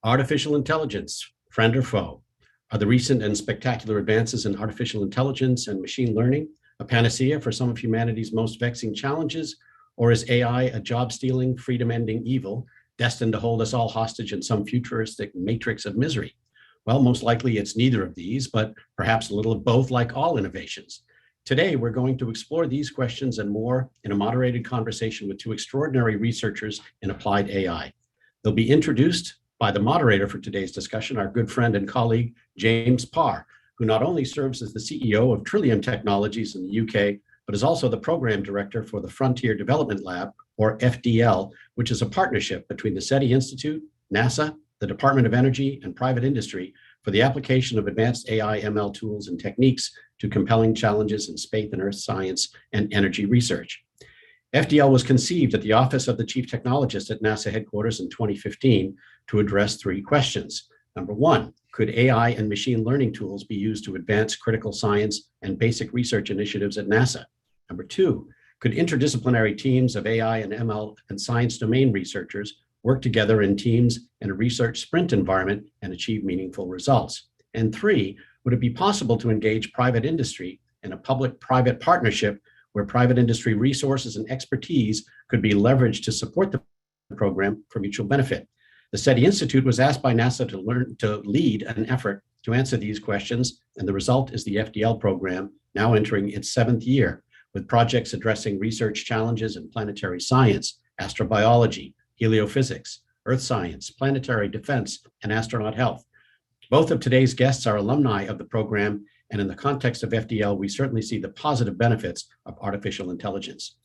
Artificial intelligence, friend or foe? Are the recent and spectacular advances in artificial intelligence and machine learning a panacea for some of humanity's most vexing challenges? Or is AI a job-stealing, freedom-ending evil destined to hold us all hostage in some futuristic matrix of misery? Well, most likely it's neither of these, but perhaps a little of both, like all innovations. Today, we're going to explore these questions and more in a moderated conversation with two extraordinary researchers in applied AI. They'll be introduced by the moderator for today's discussion, our good friend and colleague, James Parr, who not only serves as the CEO of Trillium Technologies in the UK, but is also the program director for the Frontier Development Lab, or FDL, which is a partnership between the SETI Institute, NASA, the Department of Energy, and private industry for the application of advanced AI ML tools and techniques to compelling challenges in space and earth science and energy research. FDL was conceived at the Office of the Chief Technologist at NASA headquarters in 2015 to address three questions. Number one, could AI and machine learning tools be used to advance critical science and basic research initiatives at NASA? Number two, could interdisciplinary teams of AI and ML and science domain researchers work together in teams in a research sprint environment and achieve meaningful results? And three, would it be possible to engage private industry in a public-private partnership where private industry resources and expertise could be leveraged to support the program for mutual benefit? The SETI Institute was asked by NASA to lead an effort to answer these questions, and the result is the FDL program, now entering its 7th year, with projects addressing research challenges in planetary science, astrobiology, heliophysics, earth science, planetary defense, and astronaut health. Both of today's guests are alumni of the program, and in the context of FDL, we certainly see the positive benefits of artificial intelligence.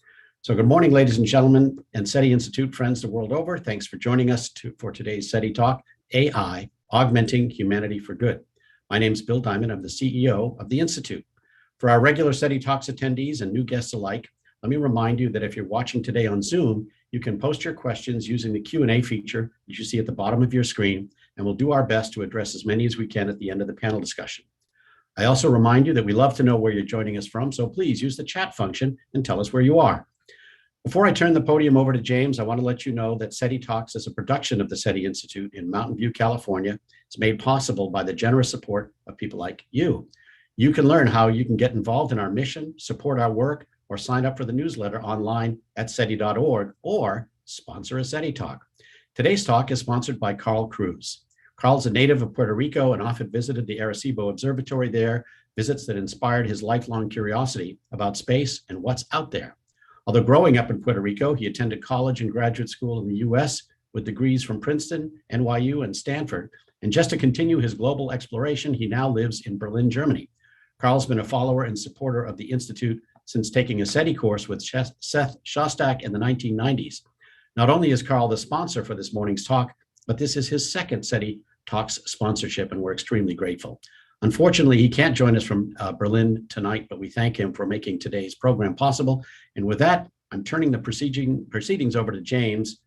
So good morning, ladies and gentlemen, and SETI Institute friends the world over. Thanks for joining us for today's SETI Talk, AI, Augmenting Humanity for Good. My name's Bill Diamond. I'm the CEO of the Institute. For our regular SETI Talks attendees and new guests alike, let me remind you that if you're watching today on Zoom, you can post your questions using the Q&A feature that you see at the bottom of your screen, and we'll do our best to address as many as we can at the end of the panel discussion. I also remind you that we love to know where you're joining us from, so please use the chat function and tell us where you are. Before I turn the podium over to James, I want to let you know that SETI Talks is a production of the SETI Institute in Mountain View, California. It's made possible by the generous support of people like you. You can learn how you can get involved in our mission, support our work, or sign up for the newsletter online at SETI.org or sponsor a SETI Talk. Today's talk is sponsored by Cruz. Carl's a native of Puerto Rico and often visited the Arecibo Observatory there, visits that inspired his lifelong curiosity about space and what's out there. Although growing up in Puerto Rico, he attended college and graduate school in the US with degrees from Princeton, NYU, and Stanford. And just to continue his global exploration, he now lives in Berlin, Germany. Carl's been a follower and supporter of the Institute since taking a SETI course with Seth Shostak in the 1990s. Not only is Carl the sponsor for this morning's talk, but this is his second SETI Talks sponsorship, and we're extremely grateful. Unfortunately, he can't join us from Berlin tonight, but we thank him for making today's program possible. And with that, I'm turning the proceedings over to James,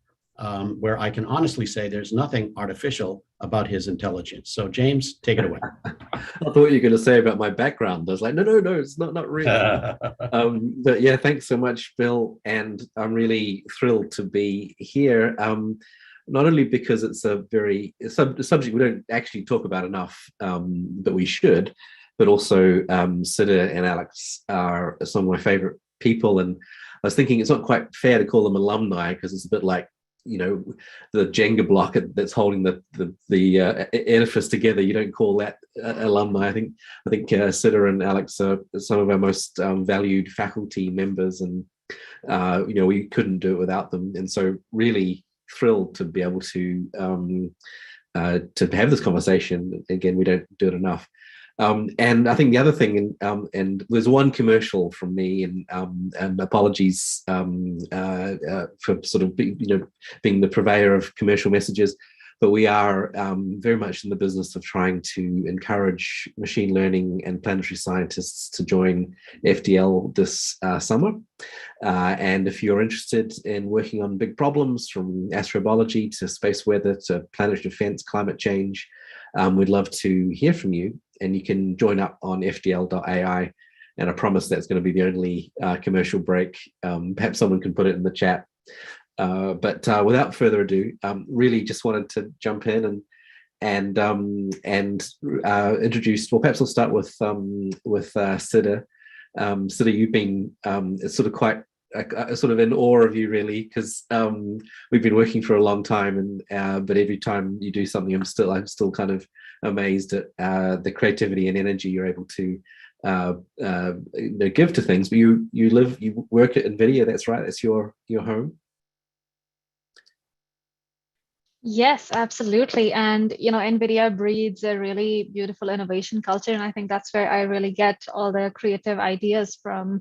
where I can honestly say there's nothing artificial about his intelligence. So James, take it away. I thought you were going to say about my background. I was like, no, it's not really. But yeah, thanks so much, Bill. And I'm really thrilled to be here. Not only because it's a subject we don't actually talk about enough, but we should, but also Siddha and Alex are some of my favorite people. And I was thinking it's not quite fair to call them alumni because it's a bit like, you know, the Jenga block that's holding the edifice together. You don't call that alumni. I think Siddha and Alex are some of our most valued faculty members, and we couldn't do it without them. And so really thrilled to be able to have this conversation. Again, we don't do it enough. And I think the other thing, and there's one commercial from me, and apologies for sort of being the purveyor of commercial messages, but we are very much in the business of trying to encourage machine learning and planetary scientists to join FDL this summer. And if you're interested in working on big problems from astrobiology to space weather to planetary defense, climate change, we'd love to hear from you. And you can join up on fdl.ai. And I promise that's going to be the only commercial break. Perhaps someone can put it in the chat. But without further ado, really just wanted to jump in introduced. Well, perhaps I'll start with Siddha. Siddha, you've been sort of quite sort of in awe of you, really, because we've been working for a long time, and but every time you do something, I'm still kind of amazed at the creativity and energy you're able to give to things. But you work at NVIDIA. That's right. That's your home. Yes, absolutely. And, NVIDIA breeds a really beautiful innovation culture. And I think that's where I really get all the creative ideas from.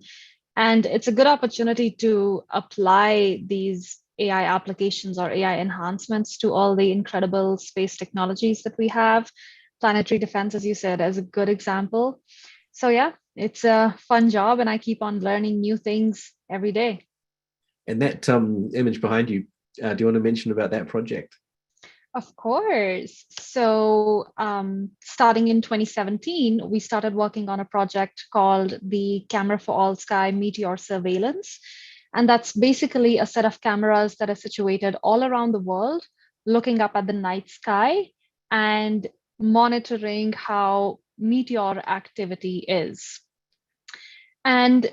And it's a good opportunity to apply these AI applications or AI enhancements to all the incredible space technologies that we have. Planetary defense, as you said, is a good example. So yeah, it's a fun job and I keep on learning new things every day. And that image behind you, do you want to mention about that project? Of course. So starting in 2017, we started working on a project called the Camera for All Sky Meteor Surveillance. And that's basically a set of cameras that are situated all around the world, looking up at the night sky and monitoring how meteor activity is. And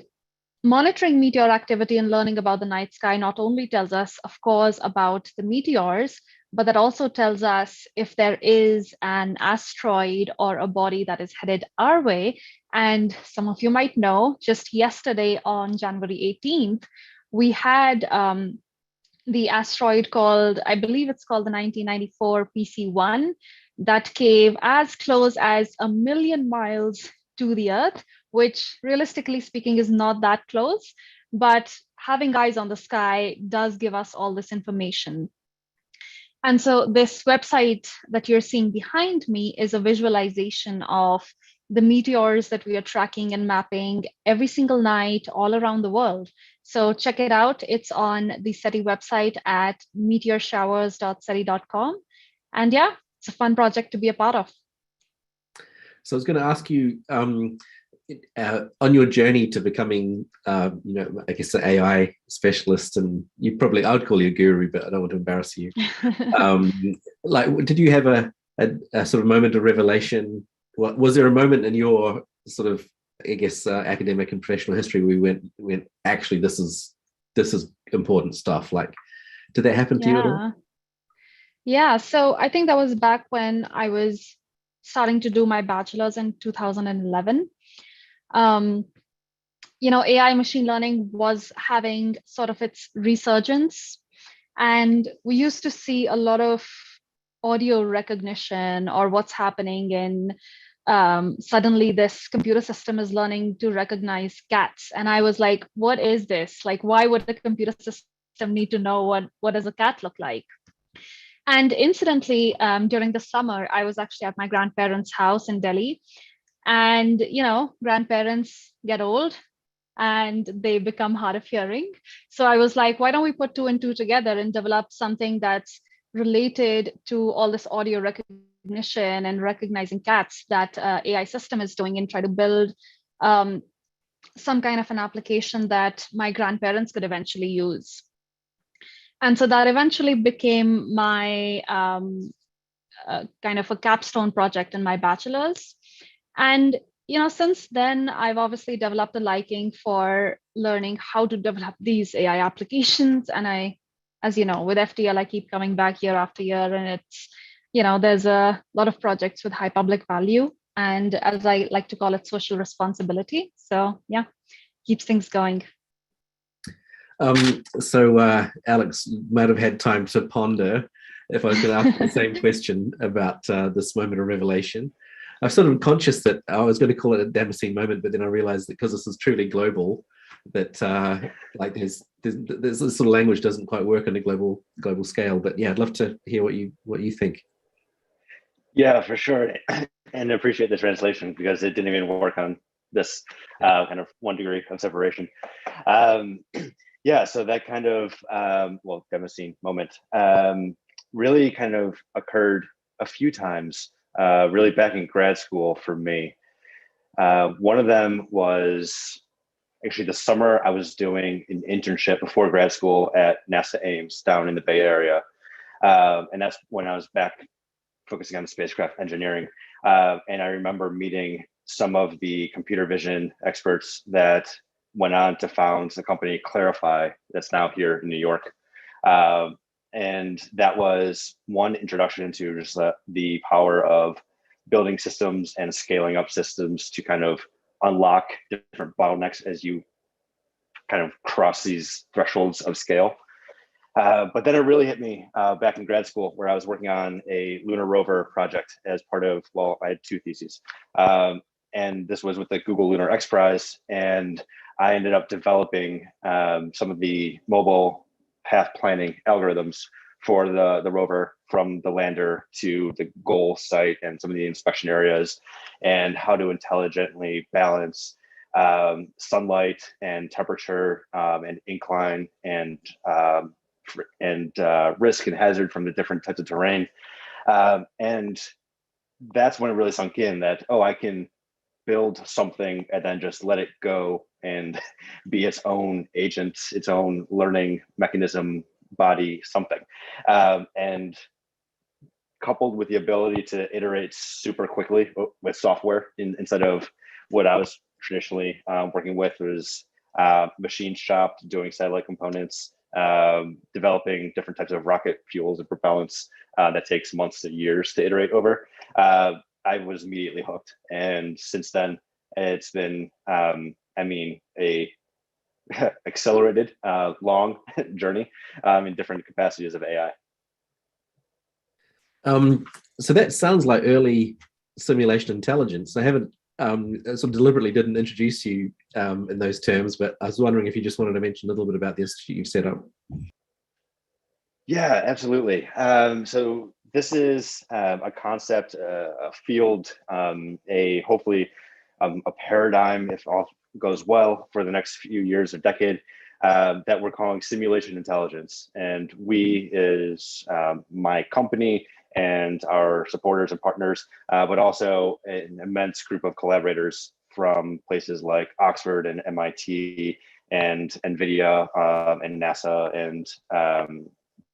monitoring meteor activity and learning about the night sky not only tells us, of course, about the meteors, but that also tells us if there is an asteroid or a body that is headed our way. And some of you might know, just yesterday on January 18th, we had the asteroid called, I believe it's called the 1994 PC1, that came as close as 1 million miles to the Earth, which realistically speaking is not that close, but having eyes on the sky does give us all this information. And so this website that you're seeing behind me is a visualization of the meteors that we are tracking and mapping every single night all around the world. So check it out. It's on the SETI website at meteorshowers.seti.com. And yeah, it's a fun project to be a part of. So I was going to ask you, on your journey to becoming, I guess, an AI specialist, and I would call you a guru, but I don't want to embarrass you. Did you have a sort of moment of revelation? Was there a moment in your sort of, I guess, academic and professional history where we went, actually, this is important stuff? Like, did that happen to you at all? Yeah. So I think that was back when I was starting to do my bachelor's in 2011. AI machine learning was having sort of its resurgence. And we used to see a lot of audio recognition or what's happening in suddenly this computer system is learning to recognize cats. And I was like, what is this? Like, why would the computer system need to know what does a cat look like? And incidentally, during the summer, I was actually at my grandparents' house in Delhi. And, grandparents get old and they become hard of hearing. So I was like, why don't we put 2 and 2 together and develop something that's related to all this audio recognition and recognizing cats that AI system is doing, and try to build some kind of an application that my grandparents could eventually use. And so that eventually became my kind of a capstone project in my bachelor's. And, since then, I've obviously developed a liking for learning how to develop these AI applications. And as you know, with FTL, I keep coming back year after year, and it's, there's a lot of projects with high public value. And as I like to call it, social responsibility. So yeah, keeps things going. Alex, you might have had time to ponder if I was going to ask the same question about this moment of revelation. I'm sort of conscious that I was going to call it a Damascene moment, but then I realized that because this is truly global, that there's this sort of language doesn't quite work on a global scale. But yeah, I'd love to hear what you think. Yeah, for sure, and appreciate the translation because it didn't even work on this kind of 1 degree of separation. Yeah, so that kind of Damascene moment really kind of occurred a few times, really back in grad school for me. One of them was actually the summer I was doing an internship before grad school at NASA Ames down in the Bay Area. And that's when I was back focusing on spacecraft engineering. And I remember meeting some of the computer vision experts that went on to found the company Clarify that's now here in New York. And that was one introduction into just the power of building systems and scaling up systems to kind of unlock different bottlenecks as you kind of cross these thresholds of scale. But then it really hit me back in grad school, where I was working on a lunar rover project as part of, well, I had two theses. And this was with the Google Lunar X Prize. And I ended up developing some of the mobile path planning algorithms for the rover, from the lander to the goal site and some of the inspection areas, and how to intelligently balance sunlight and temperature and incline and risk and hazard from the different types of terrain. And that's when it really sunk in that, oh, I can build something and then just let it go and be its own agent, its own learning mechanism, body, something. And coupled with the ability to iterate super quickly with software instead of what I was traditionally working with, was machine shop, doing satellite components, developing different types of rocket fuels and propellants that takes months to years to iterate over. I was immediately hooked. And since then, it's been, a accelerated, long journey in different capacities of AI. So that sounds like early simulation intelligence. I haven't sort of deliberately didn't introduce you in those terms, but I was wondering if you just wanted to mention a little bit about the institute you've set up. Yeah, absolutely. So this is a concept, a field, hopefully a paradigm, if all goes well, for the next few years or decade, that we're calling simulation intelligence. And we is my company and our supporters and partners, but also an immense group of collaborators from places like Oxford and MIT and NVIDIA and NASA and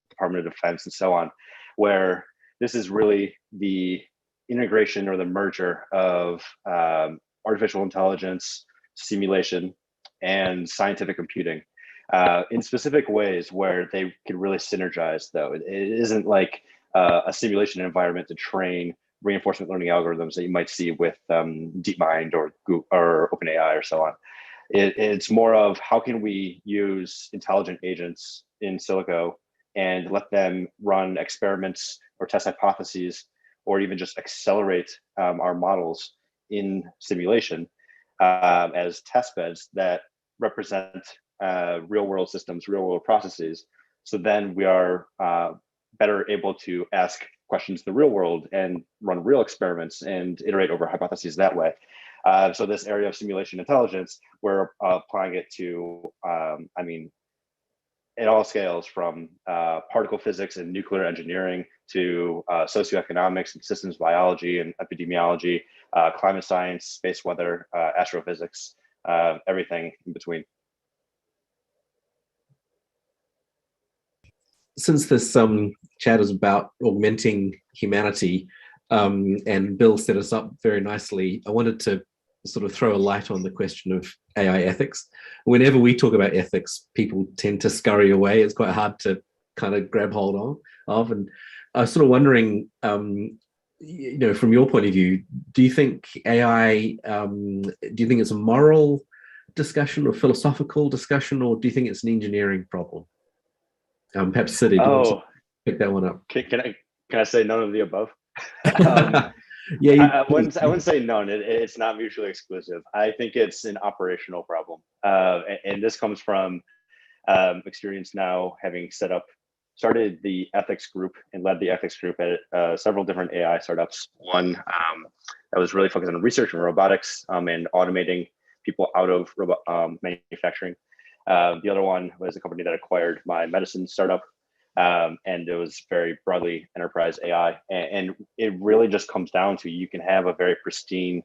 Department of Defense and so on, where this is really the integration or the merger of artificial intelligence, simulation, and scientific computing in specific ways where they can really synergize, though. It isn't like a simulation environment to train reinforcement learning algorithms that you might see with DeepMind or Google or OpenAI or so on. It's more of how can we use intelligent agents in silico and let them run experiments or test hypotheses, or even just accelerate our models in simulation as test beds that represent real world systems, real world processes. So then we are better able to ask questions in the real world and run real experiments and iterate over hypotheses that way. So this area of simulation intelligence, we're applying it to, at all scales, from particle physics and nuclear engineering to socioeconomics and systems biology and epidemiology, climate science, space weather, astrophysics, everything in between. Since this chat is about augmenting humanity, and Bill set us up very nicely, I wanted to sort of throw a light on the question of AI ethics. Whenever we talk about ethics, people tend to scurry away. It's quite hard to kind of grab hold of. And I was sort of wondering, from your point of view, do you think AI, do you think it's a moral discussion or philosophical discussion, or do you think it's an engineering problem? Perhaps Siddha, do you want to pick that one up? Can I say none of the above? Yeah, I wouldn't say none. It's not mutually exclusive. I think it's an operational problem, and this comes from experience now, having started the ethics group and led the ethics group at several different AI startups. One that was really focused on research and robotics and automating people out of manufacturing. The other one was a company that acquired my medicine startup, and it was very broadly enterprise AI. And it really just comes down to, you can have a very pristine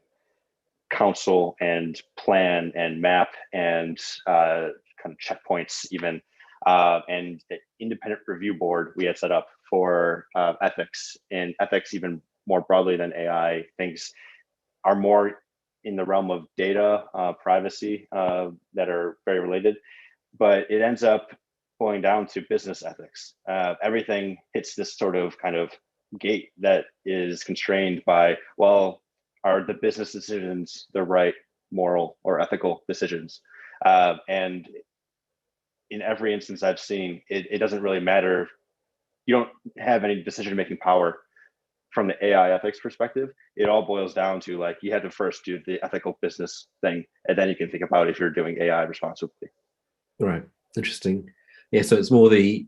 counsel and plan and map and kind of checkpoints even, and the independent review board we had set up for ethics, and ethics even more broadly than AI. Things are more in the realm of data, privacy, that are very related, but it ends up going down to business ethics. Everything hits this sort of kind of gate that is constrained by, well, are the business decisions the right moral or ethical decisions? And in every instance I've seen, it doesn't really matter. You don't have any decision-making power from the AI ethics perspective. It all boils down to, like, you have to first do the ethical business thing, and then you can think about if you're doing AI responsibly. Right. Interesting. Yeah. So it's more the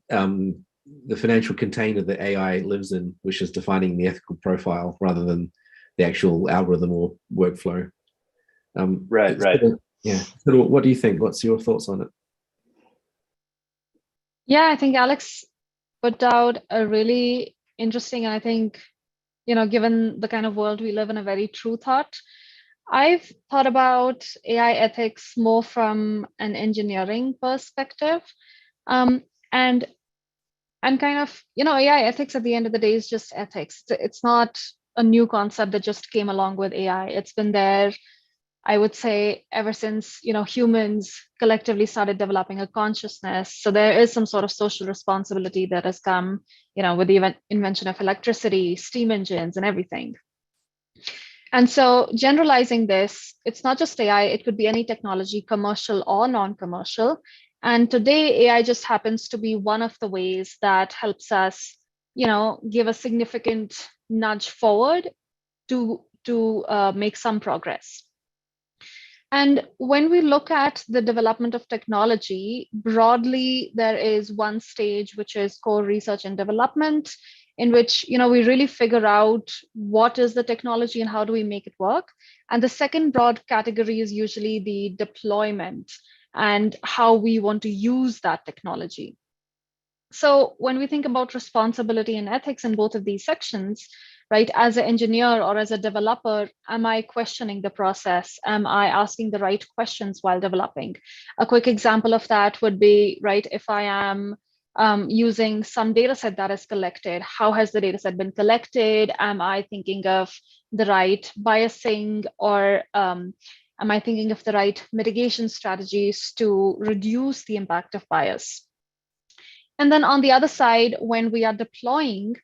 financial container that AI lives in, which is defining the ethical profile rather than the actual algorithm or workflow. Right. Yeah. So what do you think? What's your thoughts on it? Yeah, I think Alex put out a really interesting, and I think, given the kind of world we live in, a very true thought. I've thought about AI ethics more from an engineering perspective. And kind of, AI ethics at the end of the day is just ethics. It's not a new concept that just came along with AI. It's been there, I would say, ever since, humans collectively started developing a consciousness. So there is some sort of social responsibility that has come, with the invention of electricity, steam engines, and everything. And so generalizing this, it's not just AI, it could be any technology, commercial or non-commercial. And today, AI just happens to be one of the ways that helps us, give a significant nudge forward to make some progress. And when we look at the development of technology, broadly, there is one stage, which is core research and development, in which we really figure out what is the technology and how do we make it work. And the second broad category is usually the deployment and how we want to use that technology. So when we think about responsibility and ethics in both of these sections, right, as an engineer or as a developer, am I questioning the process? Am I asking the right questions while developing? A quick example of that would be, right, if I am using some data set that is collected, how has the data set been collected? Am I thinking of the right biasing, or am I thinking of the right mitigation strategies to reduce the impact of bias? And then on the other side, when we are deploying,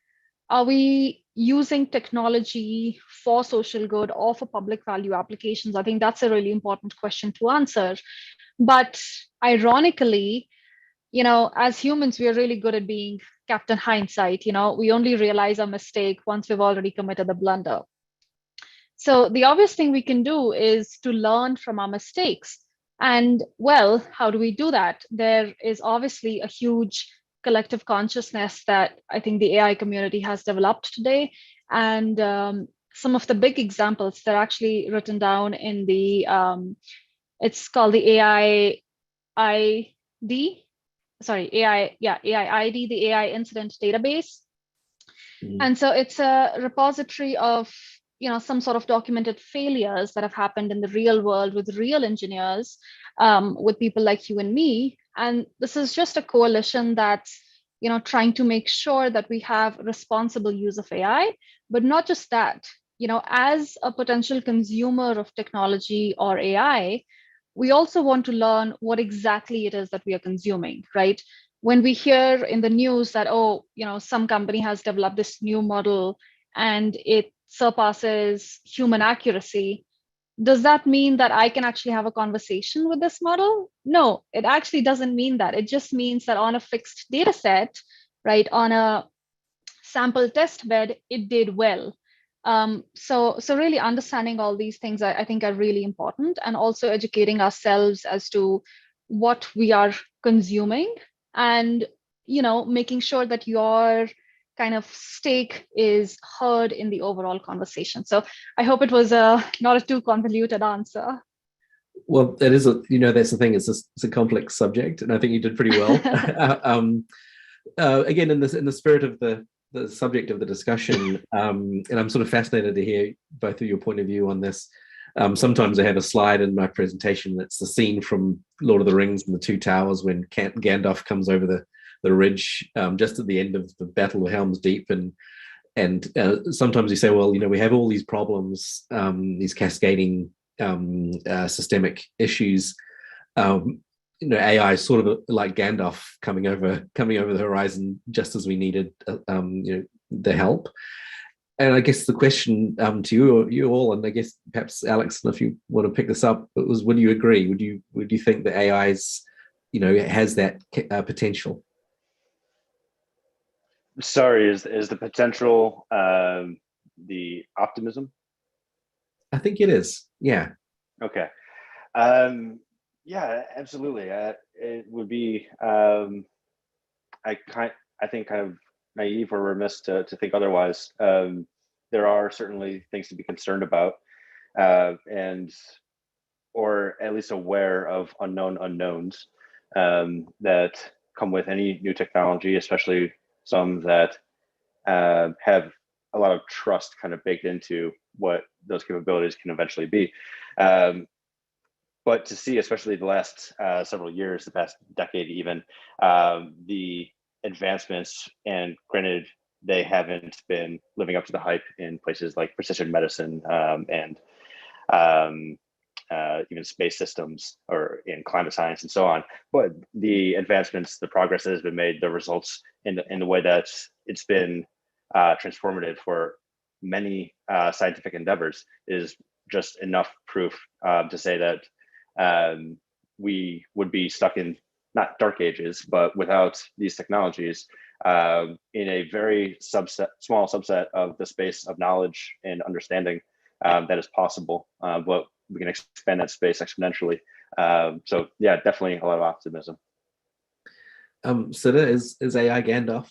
are we using technology for social good or for public value applications? I think that's a really important question to answer. But ironically, as humans, we are really good at being Captain Hindsight. We only realize our mistake once we've already committed the blunder. So the obvious thing we can do is to learn from our mistakes. And well, how do we do that? There is obviously a huge collective consciousness that I think the AI community has developed today. And some of the big examples, they're actually written down in the, it's called the AI ID, the AI incident database. And so it's a repository of, some sort of documented failures that have happened in the real world with real engineers, with people like you and me. And this is just a coalition that's, trying to make sure that we have responsible use of AI, but not just that, as a potential consumer of technology or AI, we also want to learn what exactly it is that we are consuming, right? When we hear in the news that, some company has developed this new model and it surpasses human accuracy, does that mean that I can actually have a conversation with this model? No, it actually doesn't mean that. It just means that on a fixed data set, right, on a sample test bed, it did well. So really understanding all these things, I think, are really important, and also educating ourselves as to what we are consuming, and making sure that your kind of stake is heard in the overall conversation. So I hope it was not a too convoluted answer. Well, it is that's the thing. It's a complex subject, and I think you did pretty well. Again, in the spirit of the subject of the discussion, and I'm sort of fascinated to hear both of your point of view on this. Sometimes I have a slide in my presentation that's the scene from Lord of the Rings and the Two Towers when Gandalf comes over the ridge just at the end of the Battle of Helm's Deep, and sometimes you say, well, you know, we have all these problems, these cascading systemic issues. You know, AI is sort of like Gandalf coming over the horizon just as we needed, you know, the help. And I guess the question to you all, and I guess perhaps Alex, if you want to pick this up, was: would you agree? Would you think that AI's, you know, has that potential? Sorry, is the potential the optimism? I think it is. Yeah. Okay. Yeah, absolutely. It would be. I think kind of naive or remiss to think otherwise. There are certainly things to be concerned about, and or at least aware of unknown unknowns that come with any new technology, especially some that have a lot of trust kind of baked into what those capabilities can eventually be. But to see, especially the last several years, the past decade even, the advancements, and granted, they haven't been living up to the hype in places like precision medicine and even space systems or in climate science and so on. But the advancements, the progress that has been made, the results in the way that it's been transformative for many scientific endeavors is just enough proof to say that we would be stuck in not dark ages, but without these technologies, in a very small subset of the space of knowledge and understanding that is possible. But we can expand that space exponentially. So yeah, definitely a lot of optimism. Siddha, is AI Gandalf?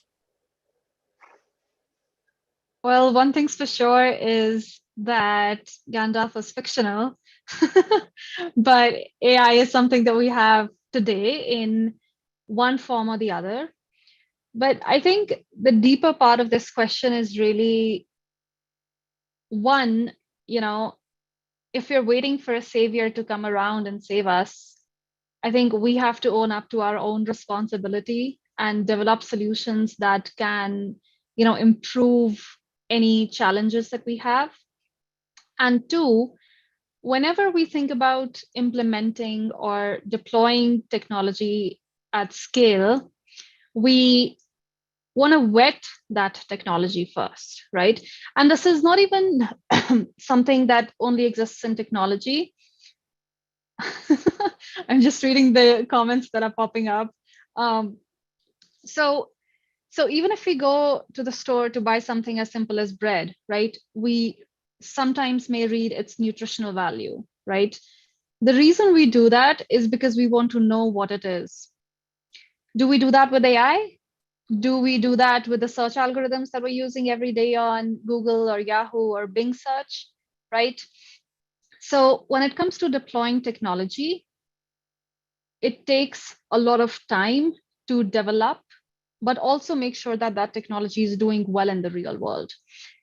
Well, one thing's for sure is that Gandalf was fictional, but AI is something that we have today in one form or the other. But I think the deeper part of this question is really one, you know, if we're waiting for a savior to come around and save us, I think we have to own up to our own responsibility and develop solutions that can, you know, improve any challenges that we have. And two, whenever we think about implementing or deploying technology at scale, we want to vet that technology first, right? And this is not even something that only exists in technology. I'm just reading the comments that are popping up. So even if we go to the store to buy something as simple as bread, right? We sometimes may read its nutritional value, right? The reason we do that is because we want to know what it is. Do we do that with AI? Do we do that with the search algorithms that we're using every day on Google or Yahoo or Bing search, right? So when it comes to deploying technology, it takes a lot of time to develop, but also make sure that that technology is doing well in the real world.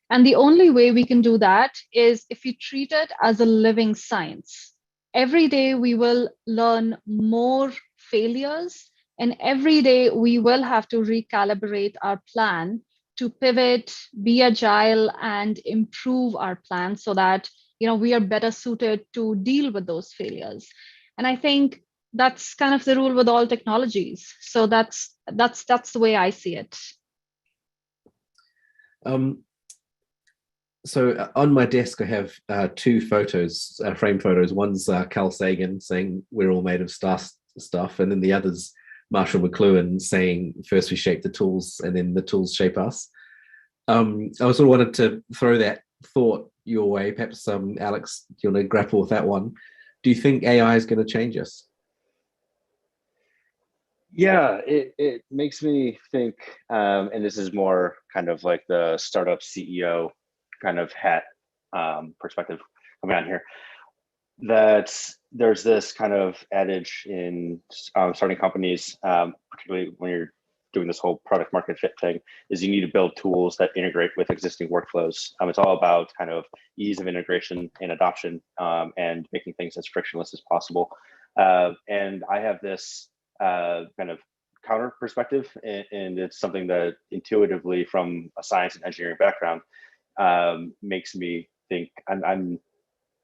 And the only way we can do that is if you treat it as a living science. Every day we will learn more failures, and every day we will have to recalibrate our plan to pivot, be agile, and improve our plan so that, you know, we are better suited to deal with those failures. And I think that's kind of the rule with all technologies. So that's the way I see it. So on my desk, I have two photos, frame photos. One's Carl Sagan saying we're all made of stuff, and then the other's Marshall McLuhan saying first we shape the tools and then the tools shape us. I also wanted to throw that thought your way. Perhaps Alex, you want to grapple with that one. Do you think AI is going to change us? Yeah, it makes me think, and this is more kind of like the startup CEO kind of hat perspective coming on here, that there's this kind of adage in starting companies, particularly when you're doing this whole product market fit thing, is you need to build tools that integrate with existing workflows. It's all about kind of ease of integration and adoption, and making things as frictionless as possible. And I have this kind of counter perspective, and it's something that intuitively, from a science and engineering background, makes me think I'm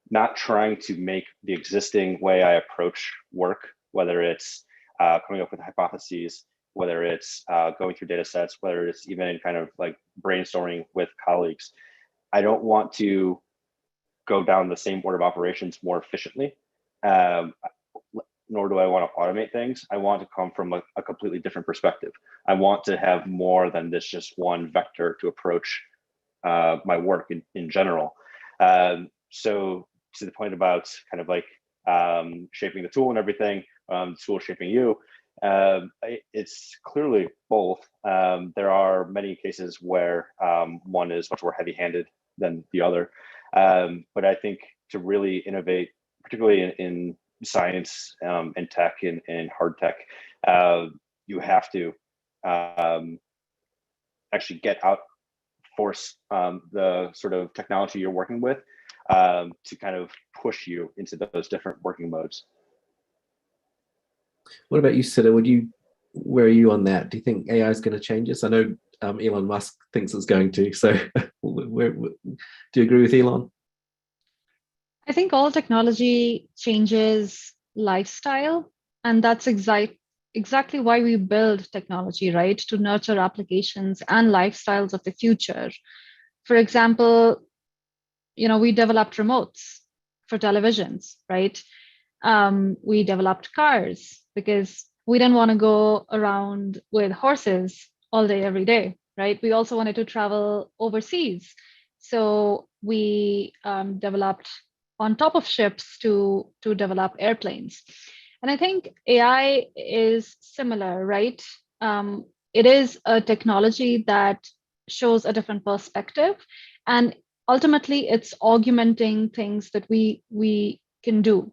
not trying to make the existing way I approach work, whether it's coming up with hypotheses, whether it's going through data sets, whether it's even kind of like brainstorming with colleagues. I don't want to go down the same order of operations more efficiently, nor do I want to automate things. I want to come from a completely different perspective. I want to have more than this just one vector to approach my work in general. So to the point about kind of like shaping the tool and everything, the tool shaping you, it's clearly both. There are many cases where one is much more heavy-handed than the other. But I think to really innovate, particularly in science and tech and hard tech, you have to actually get out, force the sort of technology you're working with to kind of push you into those different working modes. What about you, Siddha? Where are you on that? Do you think AI is going to change us? I know Elon Musk thinks it's going to. So do you agree with Elon? I think all technology changes lifestyle, and that's exactly why we build technology, right? To nurture applications and lifestyles of the future. For example, we developed remotes for televisions, right? We developed cars because we didn't want to go around with horses all day, every day, right? We also wanted to travel overseas. So we developed on top of ships to develop airplanes. And I think AI is similar, right? It is a technology that shows a different perspective, and ultimately it's augmenting things that we can do.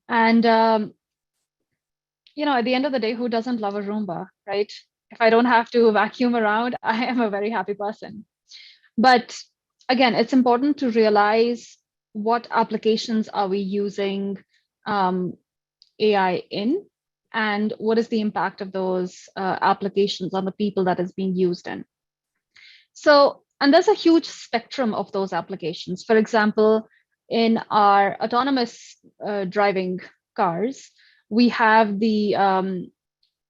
And at the end of the day, who doesn't love a Roomba, right? If I don't have to vacuum around, I am a very happy person. But again, it's important to realize what applications are we using AI in, and what is the impact of those applications on the people that is being used in. So, and there's a huge spectrum of those applications. For example, in our autonomous driving cars, we have the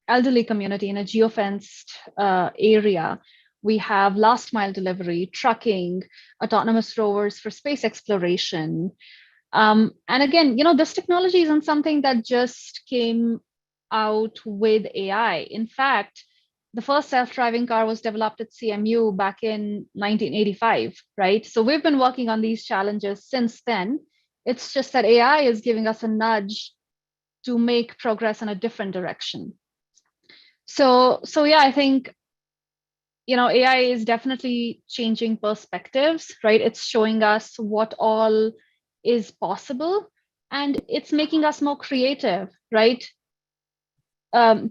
elderly community in a geofenced area. We have last mile delivery, trucking, autonomous rovers for space exploration. And again, this technology isn't something that just came out with AI. In fact, the first self-driving car was developed at CMU back in 1985, right? So we've been working on these challenges since then. It's just that AI is giving us a nudge to make progress in a different direction. So yeah, I think AI is definitely changing perspectives, right? It's showing us what all is possible, and it's making us more creative, right?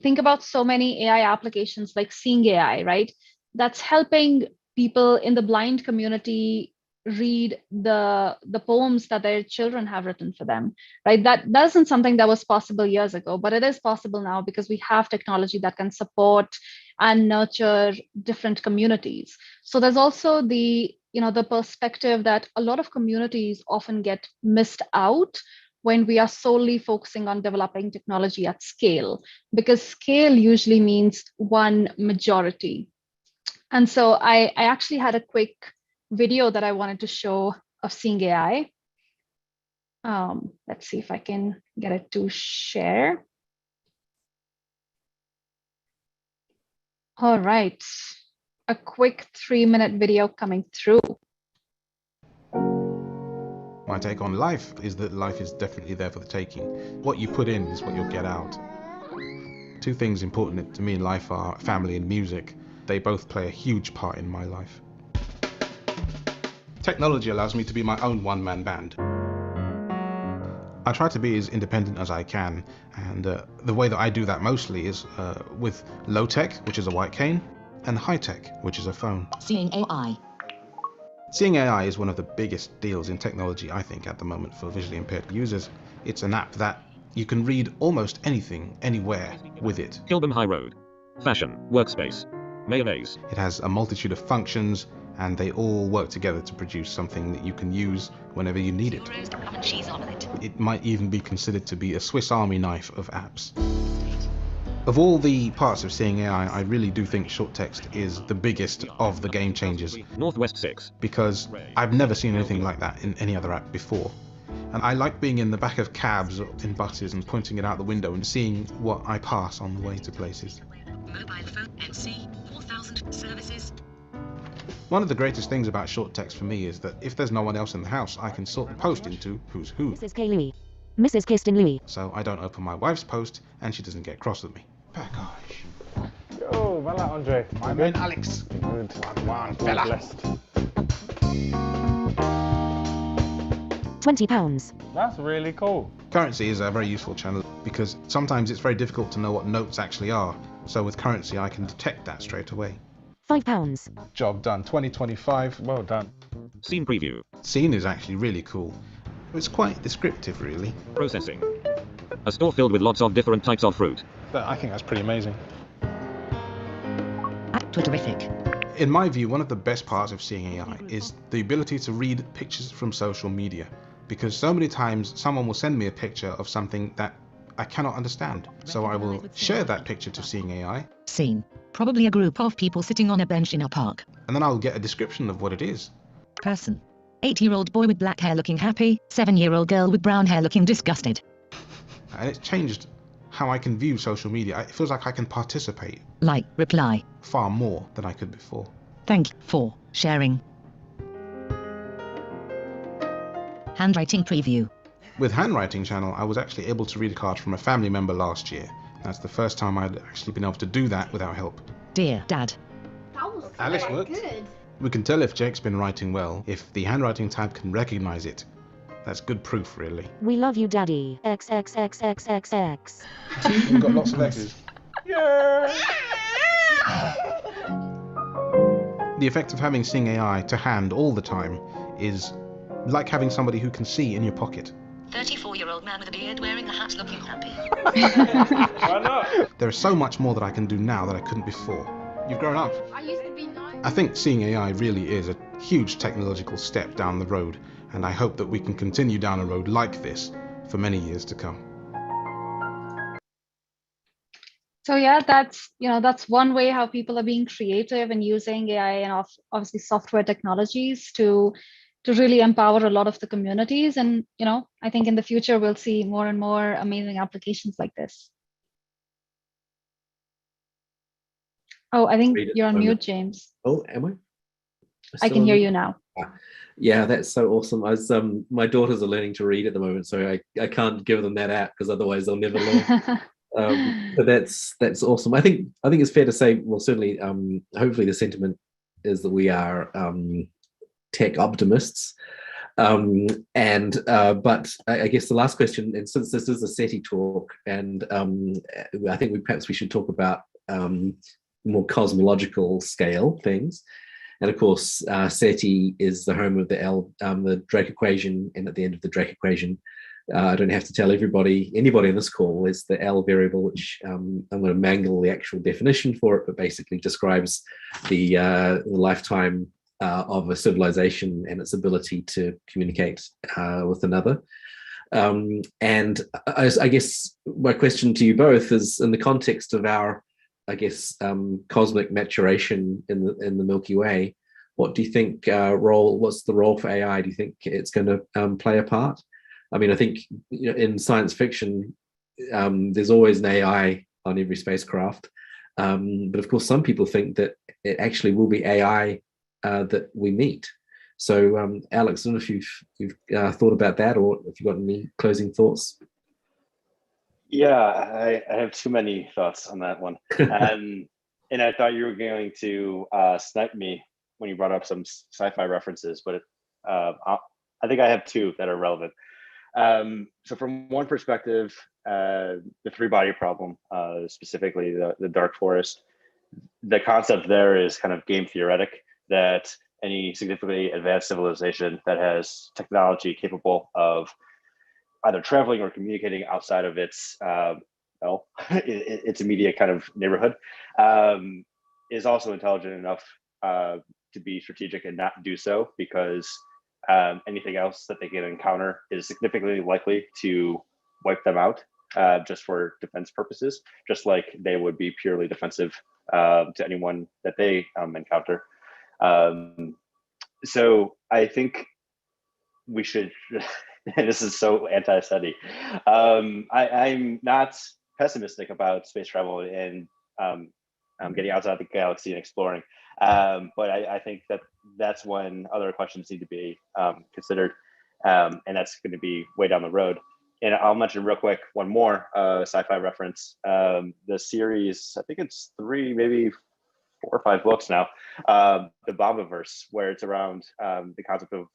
Think about so many AI applications like Seeing AI, right? That's helping people in the blind community read the poems that their children have written for them, right? That isn't something that was possible years ago, but it is possible now because we have technology that can support and nurture different communities. So there's also the perspective that a lot of communities often get missed out when we are solely focusing on developing technology at scale, because scale usually means one majority. And so I actually had a quick video that I wanted to show of Seeing AI. Let's see if I can get it to share. All right, a quick 3-minute video coming through. My take on life is that life is definitely there for the taking. What you put in is what you'll get out. Two things important to me in life are family and music. They both play a huge part in my life. Technology allows me to be my own one-man band. I try to be as independent as I can, and the way that I do that mostly is with low tech, which is a white cane, and high tech, which is a phone. Seeing AI. Seeing AI is one of the biggest deals in technology, I think, at the moment for visually impaired users. It's an app that You can read almost anything, anywhere with it. Kilburn High Road. Fashion, workspace, mayonnaise. It has a multitude of functions, and they all work together to produce something that you can use whenever you need it. It might even be considered to be a Swiss Army knife of apps. Of all the parts of Seeing AI, I really do think short text is the biggest of the game changers. Northwest 6. Because I've never seen anything like that in any other app before. And I like being in the back of cabs or in buses and pointing it out the window and seeing what I pass on the way to places. Mobile phone NC 4000 services. One of the greatest things about short text for me is that if there's no one else in the house, I can sort the post into who's who. Mrs. K. Louis. Mrs. Kirsten Louis. So I don't open my wife's post and she doesn't get cross with me. Package. Yo, voilà, Andre. My man Alex. Good. One fella. Blessed. £20. That's really cool. Currency is a very useful channel because sometimes it's very difficult to know what notes actually are. So with currency, I can detect that straight away. £5. Job done. 2025. Well done. Scene preview. Scene is actually really cool. It's quite descriptive, really. Processing. A store filled with lots of different types of fruit. I think that's pretty amazing. Terrific. In my view, one of the best parts of Seeing AI is the ability to read pictures from social media. Because so many times someone will send me a picture of something that I cannot understand. So I will share that picture to Seeing AI. Scene. Probably a group of people sitting on a bench in a park. And then I'll get a description of what it is. Person. 8-year-old boy with black hair looking happy. 7-year-old girl with brown hair looking disgusted. And it's changed how I can view social media. It feels like I can participate Like, reply. far more than I could before. Thank you for sharing. Handwriting preview. With Handwriting Channel, I was actually able to read a card from a family member last year. That's the first time I'd actually been able to do that without help. Dear Dad. That was Alice very worked. good. We can tell if Jake's been writing well if the handwriting tab can recognize it. That's good proof, really. We love you, Daddy. XXXXXX. We've got lots of X's. The effect of having Seeing AI to hand all the time is like having somebody who can see in your pocket. 34-year-old man with a beard wearing a hat looking happy. Why not? There is so much more that I can do now that I couldn't before. You've grown up. I used to be nice. I think Seeing AI really is a huge technological step down the road, and I hope that we can continue down a road like this for many years to come. So yeah, that's one way how people are being creative and using AI and obviously software technologies to really empower a lot of the communities. And I think in the future we'll see more and more amazing applications like this. Oh, I think you're on mute, James. Oh, am I? I can hear you now. Yeah, that's so awesome. My daughters are learning to read at the moment, so I can't give them that out because otherwise they'll never learn. But that's awesome. I think it's fair to say, well, certainly, hopefully the sentiment is that we are tech optimists. But I guess the last question, and since this is a SETI talk, and I think perhaps we should talk about more cosmological scale things. And of course, SETI is the home of the Drake equation, and at the end of the Drake equation, I don't have to tell anybody on this call, is the L variable, which I'm going to mangle the actual definition for it, but basically describes the lifetime of a civilization and its ability to communicate with another. And I guess my question to you both is, in the context of our, I guess, cosmic maturation in the Milky Way, what do you think what's the role for AI? Do you think it's going to play a part? I mean, I think in science fiction, there's always an AI on every spacecraft. But of course, some people think that it actually will be AI that we meet. So, Alex, I don't know if you've thought about that, or if you've got any closing thoughts. Yeah, I have too many thoughts on that one. And I thought you were going to snipe me when you brought up some sci-fi references, but I think I have two that are relevant. So from one perspective, the three-body problem, specifically the dark forest, the concept there is kind of game theoretic, that any significantly advanced civilization that has technology capable of either traveling or communicating outside of its its immediate kind of neighborhood, is also intelligent enough to be strategic and not do so, because anything else that they can encounter is significantly likely to wipe them out, just for defense purposes, just like they would be purely defensive to anyone that they encounter. So I think we should, and this is so anti-SETI, I'm not pessimistic about space travel and getting outside the galaxy and exploring. But I think that that's when other questions need to be considered, and that's going to be way down the road. And I'll mention real quick one more sci-fi reference. The series, I think it's 3, maybe 4 or 5 books now, the Bombiverse, where it's around the concept of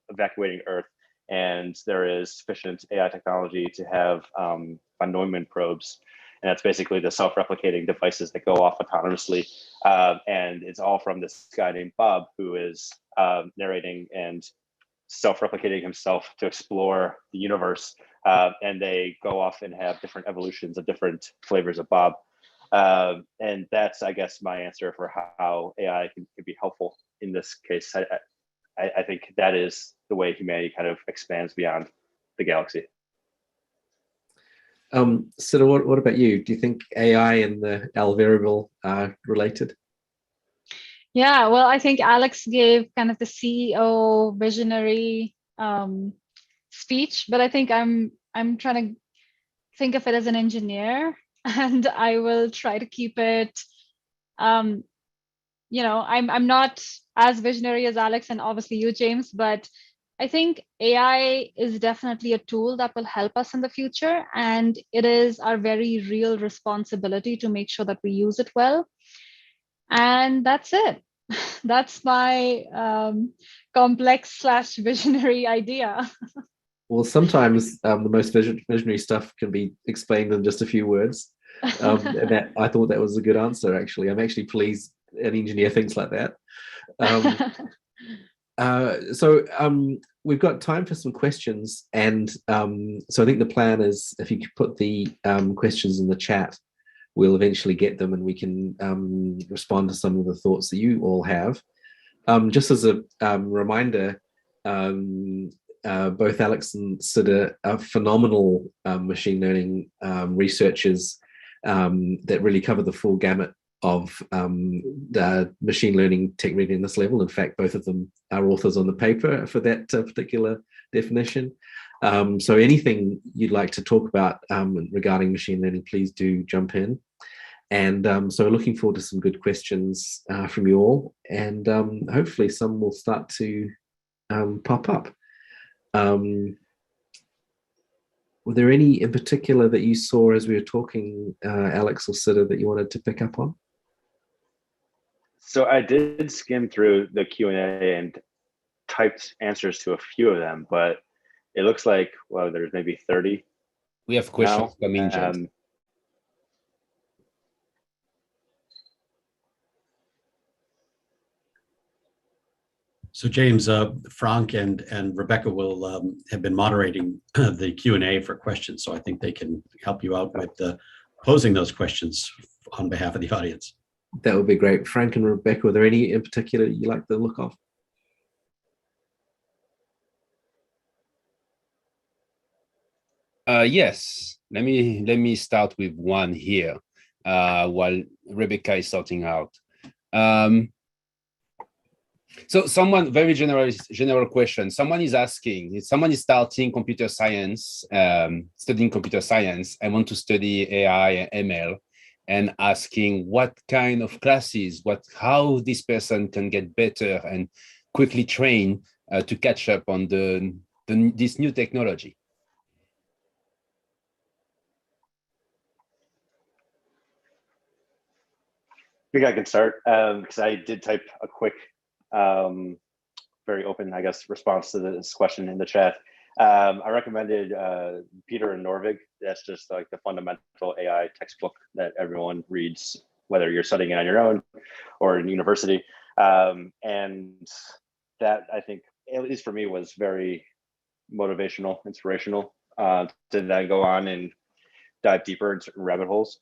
evacuating Earth, and there is sufficient AI technology to have von Neumann probes, and that's basically the self-replicating devices that go off autonomously, and it's all from this guy named Bob, who is narrating and self-replicating himself to explore the universe, and they go off and have different evolutions of different flavors of Bob. And that's, I guess, my answer for how AI can be helpful in this case. I think that is the way humanity kind of expands beyond the galaxy. Siddha, what about you? Do you think AI and the L variable are related? Yeah, well, I think Alex gave kind of the CEO visionary speech, but I think I'm trying to think of it as an engineer, and I will try to keep it. I'm not as visionary as Alex and obviously you, James, but I think AI is definitely a tool that will help us in the future, and it is our very real responsibility to make sure that we use it well. And that's it. That's my complex / visionary idea. Well, sometimes the most visionary stuff can be explained in just a few words. And that, I thought that was a good answer, actually. I'm actually pleased an engineer thinks like that. So we've got time for some questions. And so I think the plan is, if you could put the questions in the chat, we'll eventually get them and we can respond to some of the thoughts that you all have. Just as a reminder, both Alex and Siddha are phenomenal machine learning researchers that really cover the full gamut of the machine learning technique in this level. In fact, both of them are authors on the paper for that particular definition. So anything you'd like to talk about regarding machine learning, please do jump in. And so looking forward to some good questions from you all, and hopefully some will start to pop up. Were there any in particular that you saw as we were talking, Alex or Siddha, that you wanted to pick up on? So I did skim through the Q&A and typed answers to a few of them, but it looks like, well, there's maybe 30. We have questions coming, James. So James, Frank and Rebecca will have been moderating the Q&A for questions, so I think they can help you out with posing those questions on behalf of the audience. That would be great. Frank and Rebecca, are there any in particular you like the look of? Yes, let me start with one here while Rebecca is sorting out. So someone, very general question. Someone is asking, someone is starting computer science, studying computer science, and want to study AI and ML, and asking what kind of classes, how this person can get better and quickly train to catch up on this new technology. I think I can start because I did type a quick, very open, I guess, response to this question in the chat. I recommended Peter and Norvig. That's just like the fundamental AI textbook that everyone reads, whether you're studying it on your own or in university. And that, I think, at least for me, was very motivational, inspirational. to then go on and dive deeper into rabbit holes.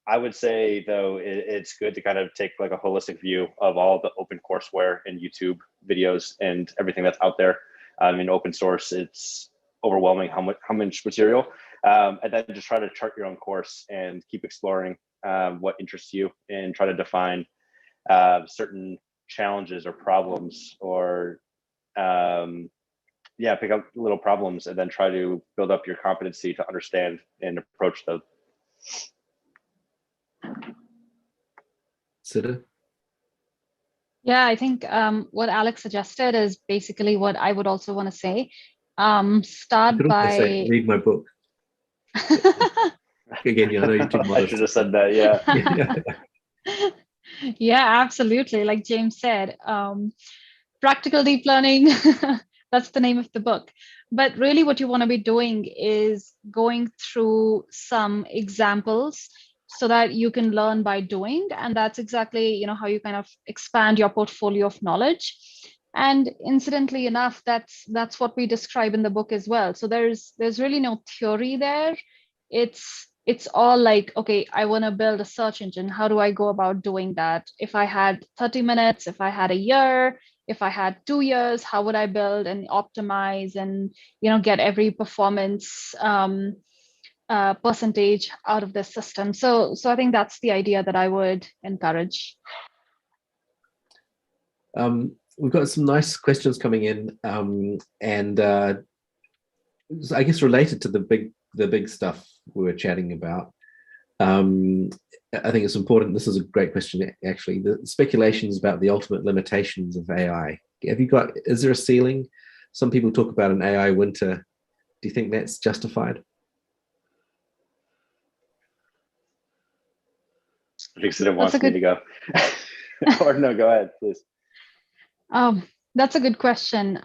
I would say though, it's good to kind of take like a holistic view of all the open courseware and YouTube videos and everything that's out there. In open source, it's overwhelming how much material, and then just try to chart your own course and keep exploring what interests you, and try to define certain challenges or problems, or pick up little problems and then try to build up your competency to understand and approach them. Siddha? Yeah, I think what Alex suggested is basically what I would also want to say. Start by read my book. Again, I know you're too modest. I should have said that. Yeah. Yeah, absolutely. Like James said, practical deep learning. That's the name of the book. But really, what you want to be doing is going through some examples so that you can learn by doing, and that's exactly how you kind of expand your portfolio of knowledge. And incidentally enough, that's what we describe in the book as well. So there's really no theory there. It's all like, okay, I want to build a search engine. How do I go about doing that? If I had 30 minutes, if I had a year, if I had 2 years, how would I build and optimize and get every performance percentage out of this system? So I think that's the idea that I would encourage. We've got some nice questions coming in, and I guess related to the big stuff we were chatting about. I think it's important. This is a great question, actually. The speculations about the ultimate limitations of AI. Is there a ceiling? Some people talk about an AI winter. Do you think that's justified? I think Siddha wants me to go. Or no, go ahead, please. That's a good question.